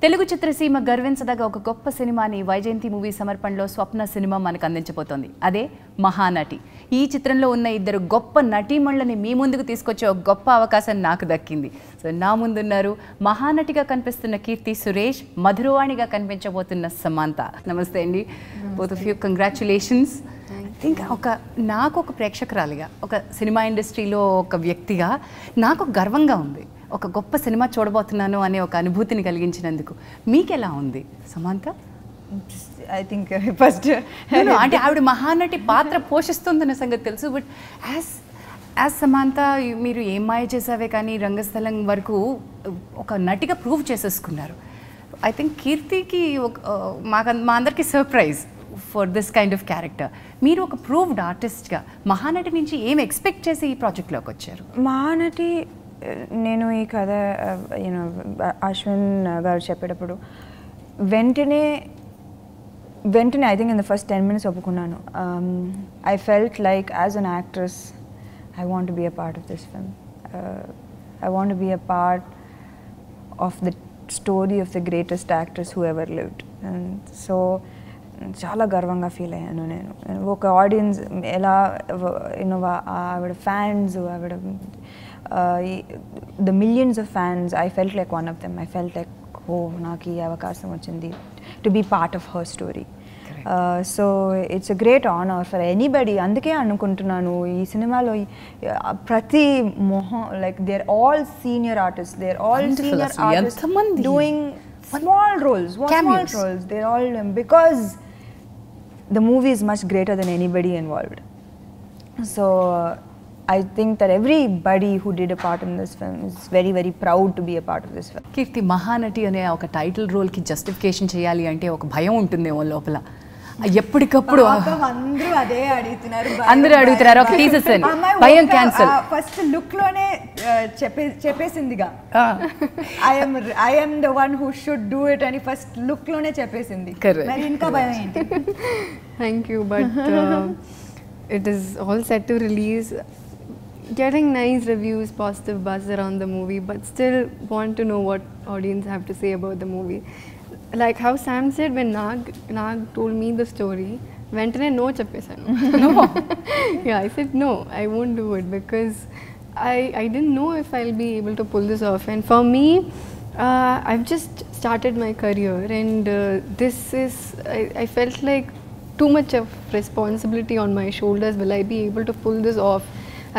తెలుగు చిత్రసీమ గర్వించదగ ఒక గొప్ప సినిమాని వైజయంతి మూవీ సమర్పణలో స్వప్న సినిమా మనకు అందించబోతోంది. అదే మహానటి. ఈ చిత్రంలో ఉన్న ఇద్దరు గొప్ప నటీమణులని మీ ముందుకు తీసుకొచ్చే ఒక గొప్ప అవకాశం నాకు దక్కింది. సో నా ముందున్నారు మహానటిగా కనిపిస్తున్న కీర్తి సురేష్, మధురవాణిగా కనిపించబోతున్న సమంత. నమస్తే అండి. Both of you congratulations. ఇంకా నాకు ఒక ప్రేక్షకురాలిగా, ఒక సినిమా ఇండస్ట్రీలో ఒక వ్యక్తిగా నాకు గర్వంగా ఉంది. ఒక గొప్ప సినిమా చూడబోతున్నాను అనే ఒక అనుభూతిని కలిగించినందుకు మీకు ఎలా ఉంది సమంత? ఐ థింక్ ఫస్ట్ అంటే ఆవిడ మహానటి పాత్ర పోషిస్తుందన్న సంగతి తెలుసు, బట్ యాజ్ సమంత మీరు ఏం మాయ చేసావే కానీ రంగస్థలం వరకు ఒక నటిగా ప్రూవ్ చేసేసుకున్నారు. ఐ థింక్ కీర్తికి మా అందరికీ surprise for this kind of character. మీరు ఒక ప్రూవ్డ్ ఆర్టిస్ట్గా మహానటి నుంచి ఏం ఎక్స్పెక్ట్ చేసి ఈ ప్రాజెక్ట్లోకి వచ్చారు? మహానటి నేను ఈ కథ యూనో అశ్విన్ గారు చెప్పేటప్పుడు వెంటనే I think in the first 10 minutes ఒప్పుకున్నాను. I felt like as an actress I want to be a part of this film. I want to be a part of the story of the greatest actress who ever lived. So చాలా గర్వంగా feel అయ్యాను నేను. ఒక audience ఎలా you know ఆవిడ fans, ఆవిడ the millions of fans, I felt like one of them. I felt like, oh, నాకు ఈ అవకాశం వచ్చింది to be part of her story. So it's a great honor for anybody. అందుకే అనుకుంటున్నాను ఈ సినిమాలో ప్రతి like they're all senior artists. They're all senior artists doing small roles. They're all because the movie is much greater than anybody involved. So I think that everybody who did a part in this film is very, very proud to be a part of this film. కీర్తి, మహానటి అనే ఒక title రోల్కి justification చేయాలి అంటే ఒక భయం ఉంటుందేమో లోపల. ఎప్పటికప్పుడు అందరూ అడుగుతున్నారు, ఒక తీసేసాను, భయం క్యాన్సల్. ఫస్ట్ లుక్ లోనే చెప్పేసిందిగా I am the one who should do it అని ఫస్ట్ లుక్ లోనే చెప్పేసింది. మరి ఇంకా భయం ఏంటి? Thank you, but it is all set to release. Getting nice reviews, positive buzz around the movie, but still want to know what audience have to say about the movie. Like how Sam said, when Nag told me the story, ventane no cheppesanu. No. Yeah, I said no, I won't do it because I didn't know if I'll be able to pull this off. And for me, I've just started my career, and this is I felt like too much of responsibility on my shoulders. Will I be able to pull this off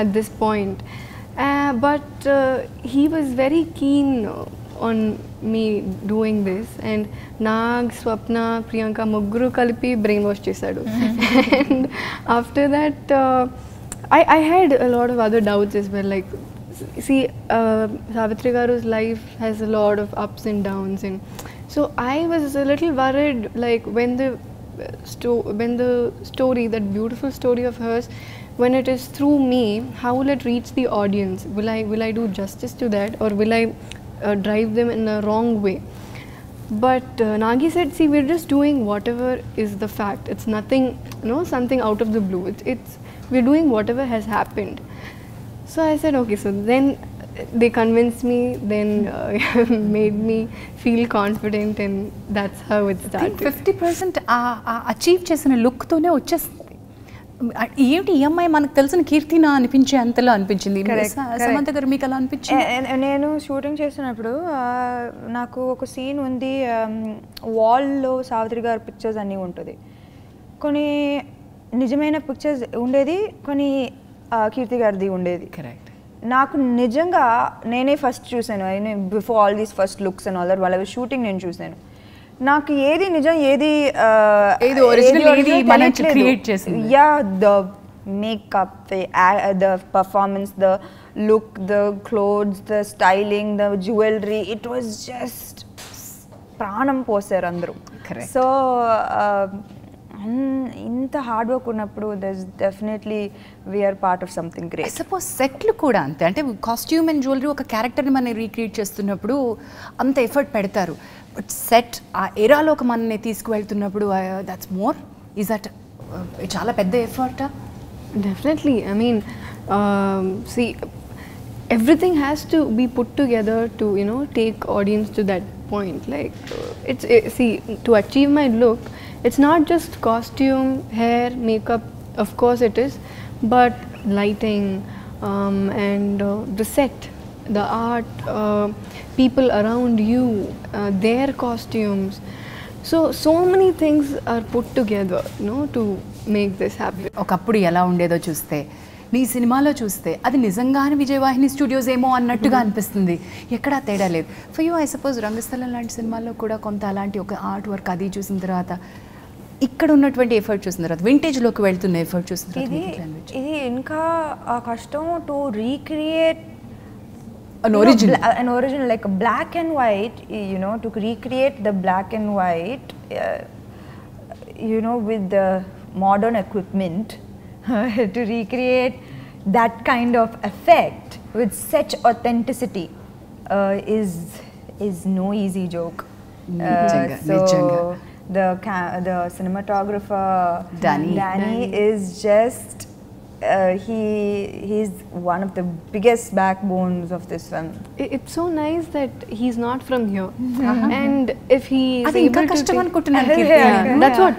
at this point? But he was very keen on me doing this, and Nag, Swapna, Priyanka mugguru kalipi brainwash chesadu. And after that I had a lot of other doubts as well, like see Savitri garu's life has a lot of ups and downs, and so I was a little worried, like when the story, that beautiful story of hers, when it is through me, how will it reach the audience? Will I do justice to that, or will I drive them in a wrong way? But Nagi said, see, we're just doing whatever is the fact. It's nothing, something out of the blue. We're doing whatever has happened. So I said, okay. So then they convinced me, then made me feel confident, and that's how it started. 50% achieve చేసిన లుక్తోనే వచ్చేస్తుంది. ఏంటి ఈ అమ్మాయి మనకు తెలిసిన కీర్తినా అనిపించే అంతలో అనిపించింది. సమంత గారు మీకు ఎలా అనిపించింది? నేను షూటింగ్ చేస్తున్నప్పుడు నాకు ఒక సీన్ ఉంది, వాల్లో సావిత్రి గారి పిక్చర్స్ అన్నీ ఉంటుంది, కొన్ని నిజమైన పిక్చర్స్ ఉండేది, కొన్ని కీర్తి గారిది ఉండేది. కరెక్ట్. నాకు నిజంగా నేనే ఫస్ట్ చూసాను, before all these first looks and all that, వాళ్ళ షూటింగ్ నేను చూసాను. నాకు ఏది నిజం, ఏది yeah, the makeup, the performance, the look, the clothes, the styling, the jewellery, it was just ప్రాణం పోసారు అందరూ. సో ఇంత హార్డ్ వర్క్ ఉన్నప్పుడు definitely we are part of something great. Suppose సెట్లు కూడా అంతే, అంటే కాస్ట్యూమ్ అండ్ జ్యువెలరీ ఒక క్యారెక్టర్ని మనం రీక్రియేట్ చేస్తున్నప్పుడు అంత ఎఫర్ట్ పెడతారు, బట్ సెట్ ఆ ఎరాలోకి మనల్ని తీసుకువెళ్తున్నప్పుడు దట్స్ మోర్, ఈజ్ దట్ చాలా పెద్ద ఎఫర్టా? Definitely. I mean see, everything has to be put together to take audience to that point. Like see, to achieve my look, it's not just costume, hair, makeup. Of course it is, but lighting and the set, the art, people around you, their costumes. So many things are put together, to make this happen. ఒకప్పుడు ఎలా ఉండేదో చూస్తే నీ సినిమాలో చూస్తే అది నిజంగానే Vijayavahini studios ఏమో అన్నట్టుగా అనిపిస్తుంది, ఎక్కడా తేడా లేదు. ఫర్ యూ ఐ సపోజ్ రంగస్థలం లాంటి సినిమాల్లో కూడా కొంత అలాంటి ఒక ఆర్ట్ వర్క్ అది చూసిన తర్వాత, ఇక్కడ ఉన్నటువంటి ఎఫర్ట్ చూసిన తర్వాత, వింటేజ్లోకి వెళ్తున్న ఎఫర్ట్ చూసిన తర్వాత ఇది ఇంకా కష్టం to recreate an original like a black and white, to recreate the black and white with the modern equipment to recreate that kind of effect with such authenticity is no easy joke. So the cinematographer Danny is just he's one of the biggest backbones of this film. It's so nice that he's not from here, and if he is able to that's what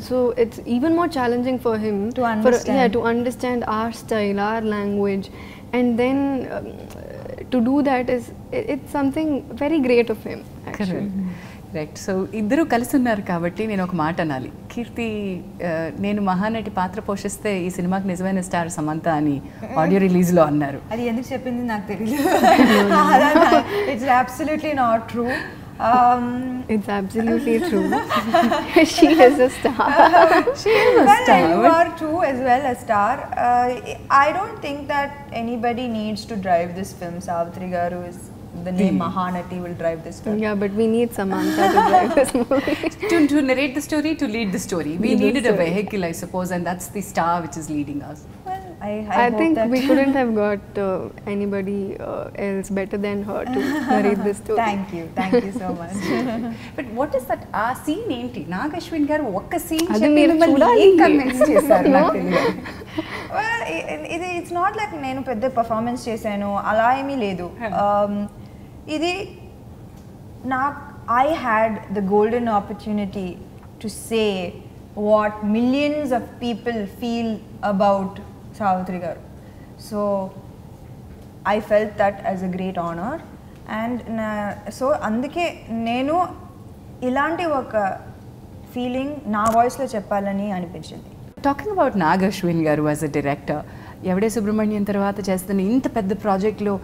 so it's even more challenging for him to understand. To understand our style, our language, and then to do that it's something very great of him, actually. Right. So ఇద్దరు కలిసి ఉన్నారు కాబట్టి నేను ఒక మాట అనాలి. కీర్తి, నేను మహానటి పాత్ర పోషిస్తే ఈ సినిమాకి నిజమైన స్టార్ సమంత అని ఆడియో రిలీజ్లో అన్నారు. అది ఎందుకు చెప్పింది నాకు తెలియదు. It's absolutely not true. It's absolutely true. She is a star. She is a star. You are too as well a star. I don't think that anybody needs to drive this film. Savitri garu is the name Mahanati will drive this film. Yeah, but we need Samantha to drive this movie. to narrate the story, to lead the story. We needed a vehicle, I suppose, and that's the star which is leading us. Well, I think that we couldn't have got anybody else better than her to narrate this story. Thank you so much. But what is that scene enti? Nag Ashwin garu okka scene Adi cheppi meer mimmalni convince chesaru నాకు తెలియదు. Well, it's not like నేను పెద్ద performance చేశాను అలా ఏమీ లేదు. ఇది I had the golden opportunity to say what millions of people feel about Savitri garu. So I felt that as a great honor, and so అందుకే నేను ఇలాంటి ఒక ఫీలింగ్ నా వాయిస్లో చెప్పాలని అనిపించింది. టాకింగ్ అబౌట్ నాగ్ అశ్విన్ గారు యాజ్ అ డైరెక్టర్, ఎవడే సుబ్రహ్మణ్యం తర్వాత చేస్తున్న ఇంత పెద్ద ప్రాజెక్ట్లో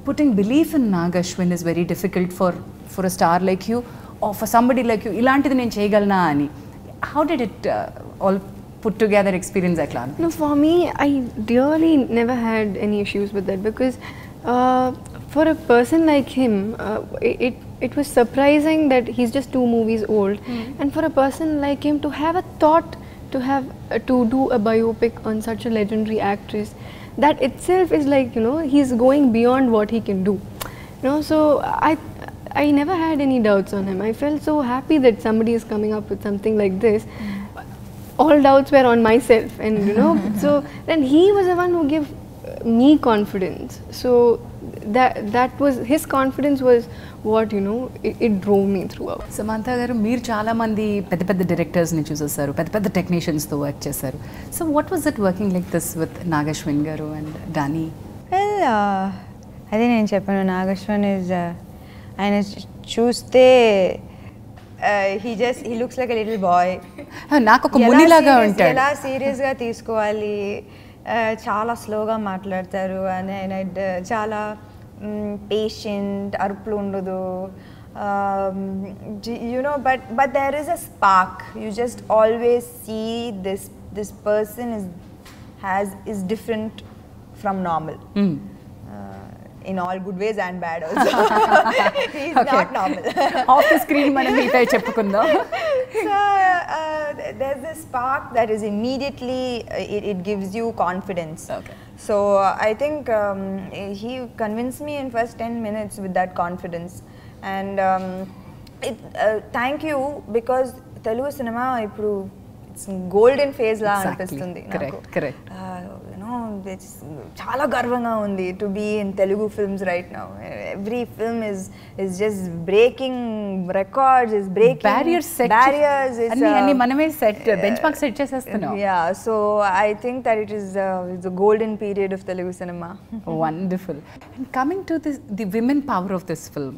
putting belief in Nag Ashwin is very difficult for a star like you or for somebody like you. Ilantidi nenu cheyagalna ani. How did it all put together experience that plan? No, for me, I really never had any issues with that, because for a person like him, it was surprising that he's just 2 movies old, and for a person like him to have a thought to do a biopic on such a legendary actress, that itself is like, he's going beyond what he can do. So I never had any doubts on him. I felt so happy that somebody is coming up with something like this. All doubts were on myself, and so then he was the one who gave me confidence. So that was his confidence was what it drove me throughout. Samantha garu, meer chaala mandi pedda directors ni chusaru, pedda technicians tho work chesaru. So what was it working like this with Nag Ashwin garu and Danny? Well, అదే నేను చెప్పాను, Nag Ashwin is ఆయన చూస్తే he looks like a little boy. నాకు ఒక ముని లాగా ఉంటాడు. ఎలా సీరియస్గా తీసుకోవాలి, చాలా స్లోగా మాట్లాడతారు, అండ్ చాలా పేషెంట్, అరుపులు ఉండదు. But there is a spark. You just always see this person is different from normal. In all good ways and bad also. He's not normal. Off the screen మనం మీతో చెప్పుకుందాం. So there's this spark that is immediately it gives you confidence. Okay. So I think he convinced me in first 10 minutes with that confidence, and thank you, because Telugu cinema ippudu it's golden phase la anipistundi correct. it's chala garvanga undi to be in Telugu films right now. Every film is just breaking records, is breaking barriers. Anni maname set benchmark set chestunam. Yeah, so I think that it is the golden period of Telugu cinema. Wonderful. And coming to the women power of this film,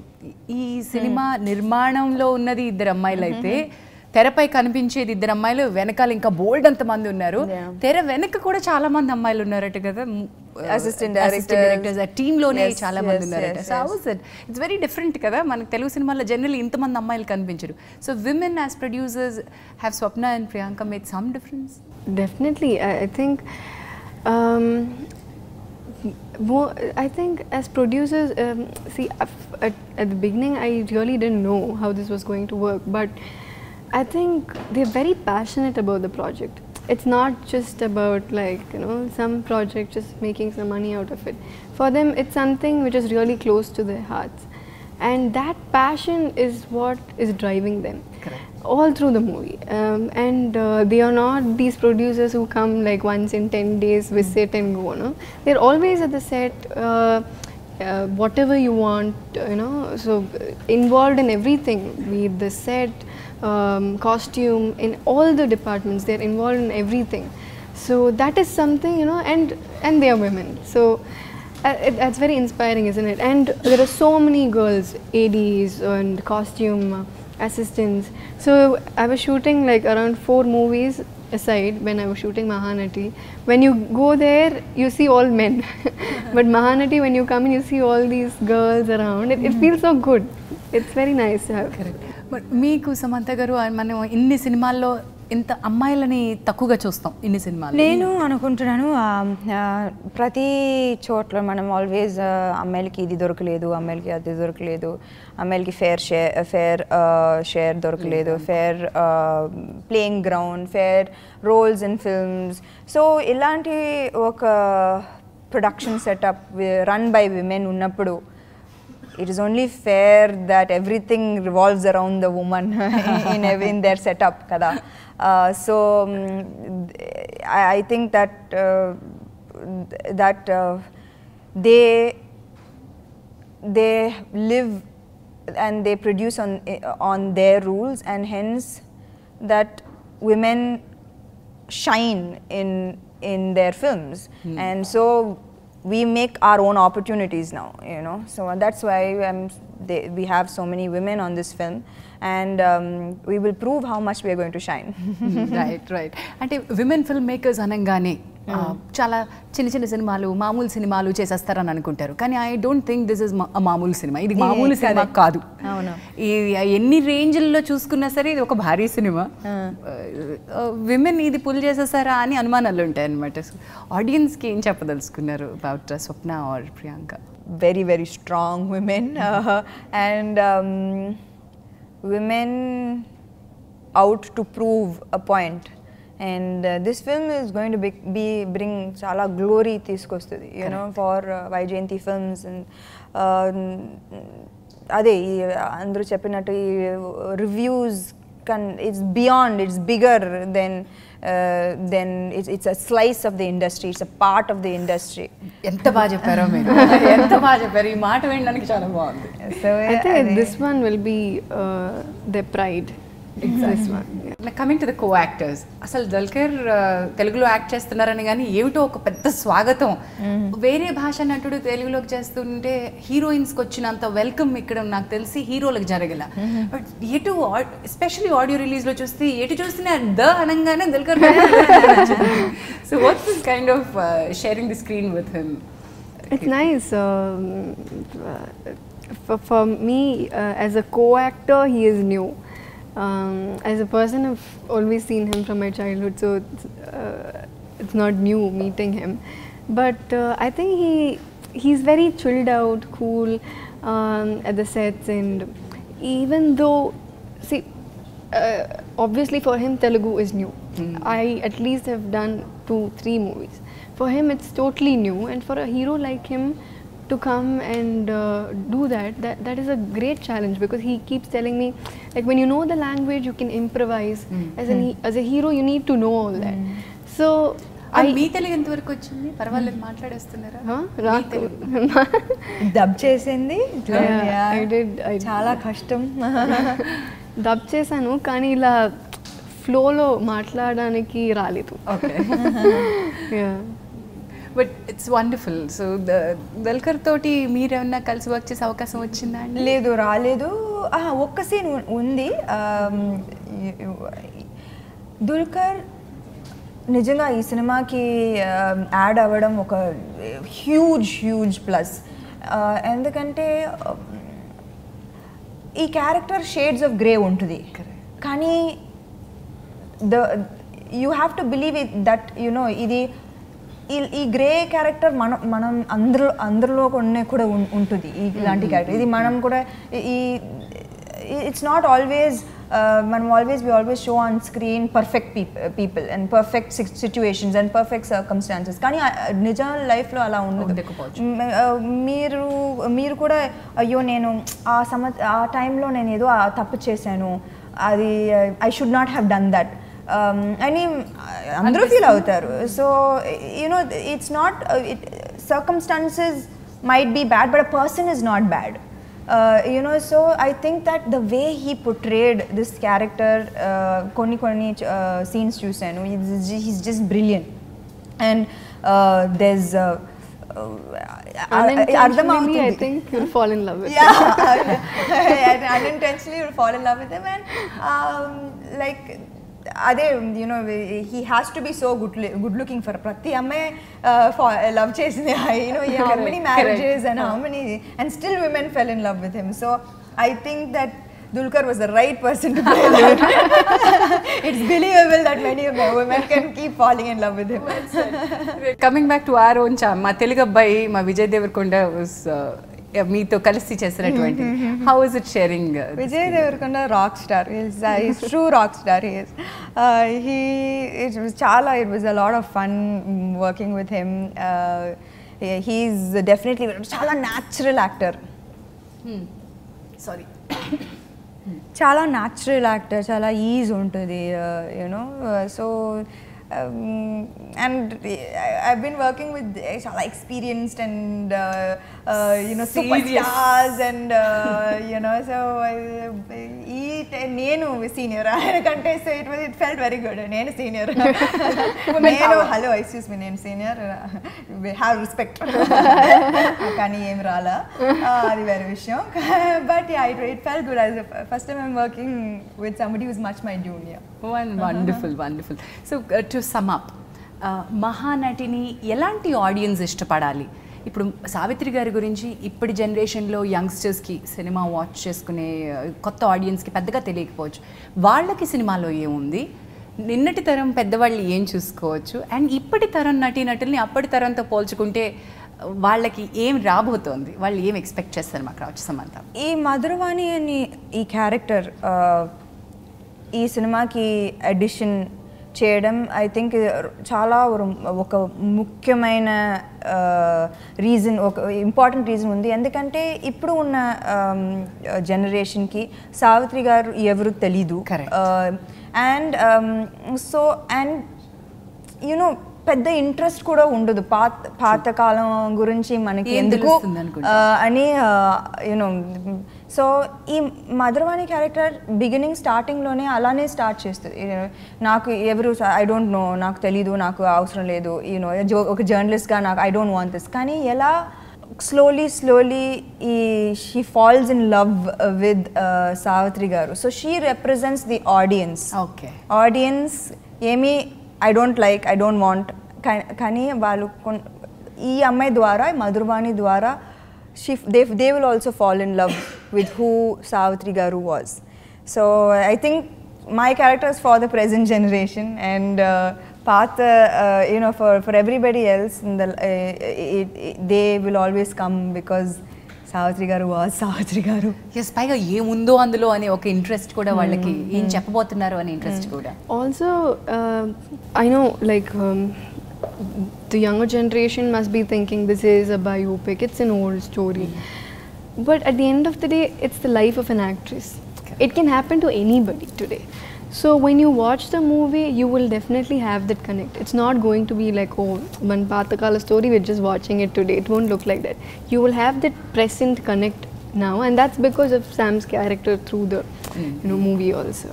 ఈ cinema నిర్మాణంలో ఉన్నది ఇద్దరు అమ్మాయిలు అయితే తెరపై కనిపించేది ఇద్దరు అమ్మాయిలు, వెనకాల ఇంకా బోల్డ్ అంత మంది ఉన్నారు. తెర వెనక కూడా చాలా మంది అమ్మాయిలు ఉన్నారట కదా, అసిస్టెంట్ డైరెక్టర్స్, ఆ టీమ్ లోనే చాలా మంది ఉన్నారట. So how is it? It's very different కదా, మనకు తెలుగు సినిమాల్లో జనరల్లీ ఇంతమంది అమ్మాయిలు కనిపించరు. So women as producers have Swapna and Priyanka made some difference? Definitely. I think I think as producers, see, at the beginning I really didn't know how this was going to work, but I think they're very passionate about the project. It's not just about like, you know, some project just making some money out of it. For them, it's something which is really close to their hearts, and that passion is what is driving them. Correct. All through the movie. And they are not these producers who come like once in 10 days, visit and go, no? They're always at the set, whatever you want, you know, so involved in everything, be it the set, costume, in all the departments, they're involved in everything. So that is something, you know, and they are women. So that's very inspiring, isn't it? And there are so many girls, ADs and costume assistants. So I was shooting like around 4 movies aside when I was shooting Mahanati. When you go there, you see all men. But Mahanati, when you come in, you see all these girls around. It feels so good. It's very nice to have. Correct. But మీకు సమంత గారు మనం ఇన్ని సినిమాల్లో ఇంత అమ్మాయిలని తక్కువగా చూస్తాం ఇన్ని సినిమాలు. నేను అనుకుంటున్నాను ప్రతి చోట్ల మనం ఆల్వేస్ అమ్మాయిలకి ఇది దొరకలేదు, అమ్మాయిలకి అది దొరకలేదు, అమ్మాయిలకి ఫేర్ షేర్ దొరకలేదు, fair playing ground, fair roles in films. So ఇలాంటి ఒక production setup run by women ఉన్నప్పుడు it is only fair that everything revolves around the woman in their setup kada. So I think that they live and they produce on their rules, and hence that women shine in their films. And so we make our own opportunities now, you know. So that's why we have so many women on this film, and we will prove how much we are going to shine. Right. అంటే women film makers అనగానే చాలా చిన్న చిన్న సినిమాలు, మామూలు సినిమాలు చేసేస్తారని అనుకుంటారు. కానీ I don't think this is మామూలు సినిమా. ఇది మామూలు సినిమా కాదు. ఇది ఎన్ని రేంజ్ల్లో చూసుకున్నా సరే ఇది ఒక భారీ సినిమా. విమెన్ ఇది పుల్ చేసేస్తారా అని అనుమానాలు ఉంటాయి అన్నమాట. ఆడియన్స్కి ఏం చెప్పదలుచుకున్నారు about Swapna or Priyanka? Very, very strong women, and women out to prove a point. And this film is going to bring chala glory తీసుకొస్తుంది, you know, for Vaijayanti Films. And అదే అందరూ చెప్పినట్టు reviews it's beyond, it's bigger than it's a slice of the industry, it's a part of the industry. ఎంత బాగా చెప్పారో మీరు, ఎంత బాగా చెప్పారు. ఈ మాట వినడానికి చాలా బాగుంది. So I think this one will be their pride. Coming to the co actors, అసలు దల్కర్ తెలుగులో యాక్ట్ చేస్తున్నారని కానీ ఏమిటో ఒక పెద్ద స్వాగతం. వేరే భాష నటుడు తెలుగులోకి చేస్తుంటే హీరోయిన్స్కి వచ్చినంత వెల్కమ్ ఇక్కడ నాకు తెలిసి హీరోలకు జరగల. బట్ ఎటు ఎస్పెషలీ ఆడియో రిలీజ్లో చూస్తే ఎటు చూస్తున్నా ద అనగానే Dulquer. So what's this kind of sharing the screen with him? It's nice. For me, as a co-actor, he is new. As a person, I've always seen him from my childhood, so it's not new meeting him. But I think he's very chilled out, cool at the sets, and even though, see, obviously for him Telugu is new. I at least have done 2-3 movies. For him it's totally new, and for a hero like him to come and do that is a great challenge, because he keeps telling me, like, when you know the language you can improvise. As a hero you need to know all that. So మీ తెలుగు ఎంతవరకు వచ్చింది? పర్వాలేదు మాట్లాడేస్తున్నారా? రాకు. Dub చేసింది I did. చాలా కష్టం. Dub చేశాను కానీ ఇలా ఫ్లోలో మాట్లాడడానికి రాలేదు. Okay. But it's wonderful. So Dulquer తోటి మీరేమన్నా కలిసి వర్క్ చేసే అవకాశం వచ్చిందా అండి? లేదు, రాలేదు. ఒక్క సీన్ ఉంది. దుల్కర్ నిజంగా ఈ సినిమాకి యాడ్ అవ్వడం ఒక హ్యూజ్ ప్లస్. ఎందుకంటే ఈ క్యారెక్టర్ షేడ్స్ ఆఫ్ గ్రే ఉంటుంది, కానీ you have to believe it that ఇది ఈ గ్రే క్యారెక్టర్ మనం అందరిలో కూడా ఉంటుంది. ఇలాంటి క్యారెక్టర్ ఇది మనం కూడా ఇట్స్ నాట్ ఆల్వేస్ మనం we always show on screen perfect people and perfect situations and perfect circumstances, కానీ నిజ లైఫ్లో అలా ఉండదు. మీరు కూడా అయ్యో నేను ఆ టైంలో నేను ఏదో తప్పు చేశాను, అది I should not have done that అని అందరూ ఫీల్ అవుతారు. So it's not circumstances might be bad but a person is not bad. So I think that the way he portrayed this character, konni scenes chusanu, he's just brilliant. And there's unintentionally I think you'll fall in love with him. Yeah. Unintentionally you'll fall in love with him, and like అదే he has to be so good looking for ప్రతి అమ్మాయి love చేసింది. how many marriages and how many and still women fell in love with him. So I think that Dulquer was the right person to play that. It's believable that many of the women can keep falling in love with him. Coming back to our own charm, మా తెలుగు అబ్బాయి మా విజయ్ దేవరకొండ మీతో కలిసి చేసినటువంటి how is it sharing? Vijay Deverakonda rock star. He's true rock star. He is. It was a lot of fun working with him. He's definitely చాలా natural actor. Sorry. చాలా natural actor, చాలా is ఉంటుంది. So and I've been working with chala experienced and superstars and so nenu senior kante, so it felt very good. Nenu senior nenu hello excuse me nenu senior, we have respect kani em rala adi very vishayam. But yeah, it felt good. As first time I'm working with somebody who's much my junior. Wonderful. So to sum up, మహానటిని ఎలాంటి audience ఇష్టపడాలి? ఇప్పుడు సావిత్రి గారి గురించి ఇప్పటి జనరేషన్లో యంగ్స్టర్స్కి cinema watch చేసుకునే కొత్త ఆడియన్స్కి పెద్దగా తెలియకపోవచ్చు. వాళ్ళకి సినిమాలో ఏముంది, నిన్నటి తరం పెద్దవాళ్ళు ఏం చూసుకోవచ్చు, అండ్ ఇప్పటి తరం నటీనటుల్ని అప్పటి తరంతో పోల్చుకుంటే వాళ్ళకి ఏం రాబోతోంది, వాళ్ళు ఏం ఎక్స్పెక్ట్ చేస్తారు? మాకు రావచ్చు సమంత. ఈ మధురవాణి అని ఈ క్యారెక్టర్ ఈ సినిమాకి అడిషన్ చేయడం ఐ థింక్ చాలా ఒక ముఖ్యమైన రీజన్, ఒక ఇంపార్టెంట్ రీజన్ ఉంది. ఎందుకంటే ఇప్పుడు ఉన్న జనరేషన్కి సావిత్రి గారు ఎవరు తెలీదు. అండ్ సో అండ్ పెద్ద ఇంట్రెస్ట్ కూడా ఉండదు పాతకాలం గురించి మనకి ఎందుకు అని సో ఈ మధురవాణి క్యారెక్టర్ బిగినింగ్ స్టార్టింగ్లోనే అలానే స్టార్ట్ చేస్తుంది. నాకు ఎవరు ఐ డోంట్ నో, నాకు తెలీదు, నాకు అవసరం లేదు, ఒక జర్నలిస్ట్గా నాకు ఐ డోంట్ వాంట్ దిస్. కానీ ఎలా slowly she falls in love with Savitri garu. So she represents the audience. Okay. Audience ఏమి I don't like, I don't want, కానీ వాళ్ళు ఈ అమ్మాయి ద్వారా మధురవాణి ద్వారా they will also fall in love with who Savitri garu was. So I think my character is for the present generation, and path for everybody else they will always come because Savitri garu was Savitri garu. Yes, పైగా ఏముందో అందులో అనే ఒక interest కూడా వాళ్ళకి, ఏం చెప్పబోతున్నారు అనే ఇంట్రెస్ట్ కూడా. Also I know like the younger generation must be thinking this is a biopic, it's an old story. But at the end of the day, it's the life of an actress. Okay. It can happen to anybody today. So when you watch the movie, you will definitely have that connect. It's not going to be like, oh, man paatakala story, we're just watching it today. It won't look like that. You will have that present connect now, and that's because of Sam's character through the movie also.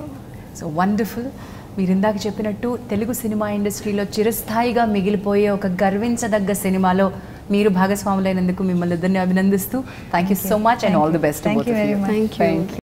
So wonderful. మీరు ఇందాక చెప్పినట్టు Telugu cinema ఇండస్ట్రీలో చిరస్థాయిగా మిగిలిపోయే ఒక గర్వించదగ్గ సినిమాలో మీరు భాగస్వాములైనందుకు మిమ్మల్ని ఇద్దరిని అభినందిస్తూ thank you so much and all the best. Thank you very much. Thank you.